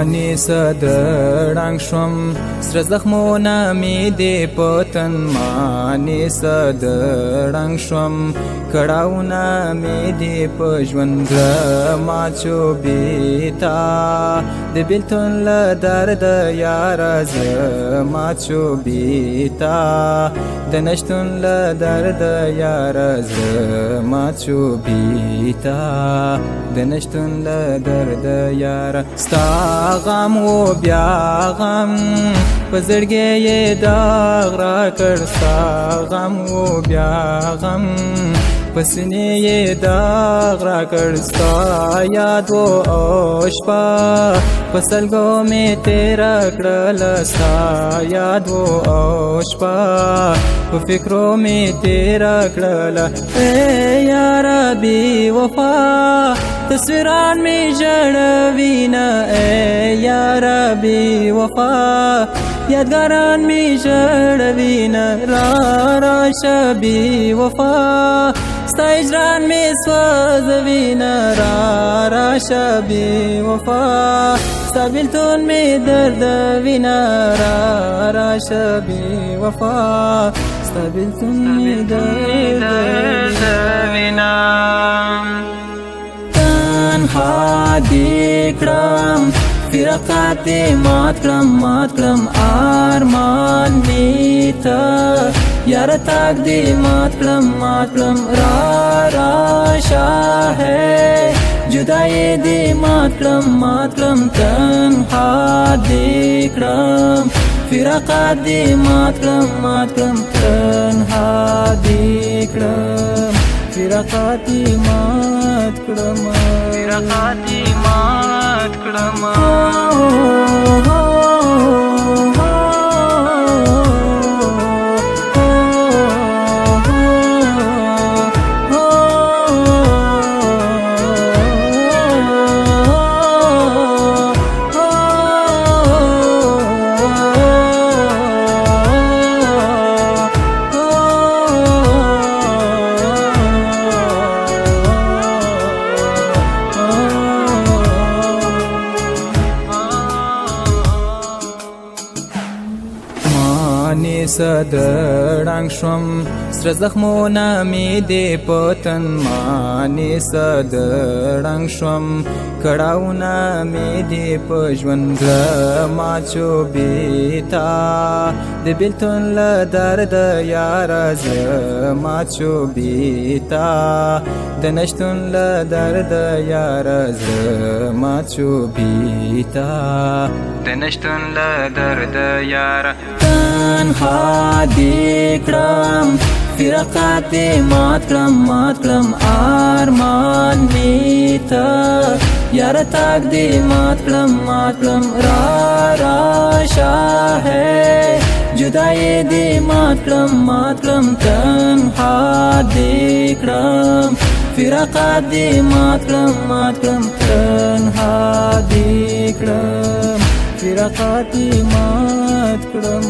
مانی صدرنگ شوم سر زخمونه می دی پتن مانی صدرنگ شوم کړهونه می دی په ژوند ما چوبیتا د بیلتون له درد یاره زما چوبیتا د نشتون له درد یاره زما چوبیتا د نشتون له درد یاره ستا غم و بیا غم په زړګي یې داغ راکړ ستا غم و بیا غم په سینې یې داغ راکړ ستا یاد و او شپه په سلګو مې تېره کړله ستا یاد و او شپه په فکرو مې تېره کړله ای یاره بې وفا تصویران مې ژړوینه ای یاره بې وفا یادګاران مې ژړوینه راشه بې وفا ستا هجران مې سوځوینه راشه بې وفا ستا بیلتون مې دردوینه راشه بې وفا ستا بیلتون مې دردوینه تنها دې کړم فرقات مات کړم ارمان می ته یار تاک دی مات کړم راشه ہے جدائی دی مات کړم تنها دی کړم فرقات دی مات کړم تنها دی کړم فرقات مات کړم صدرنگ شوم سر زخمونه می دی پتن مانی صدرنگ شوم کړهونه می دی په ژوند ما چوبیتا د بیلتون له درد یاره زما چوبیتا د نشتون له درد یاره زما چوبیتا د نشتون له درد یاره تنها دی کړم فرقات مات کړم ارمان می ته یار تاک دی مات کړم راشه ہے جدائی دی مات کړم تنها دی کړم فرقات دی مات کړم تنها دی کړم فرقات مات کړم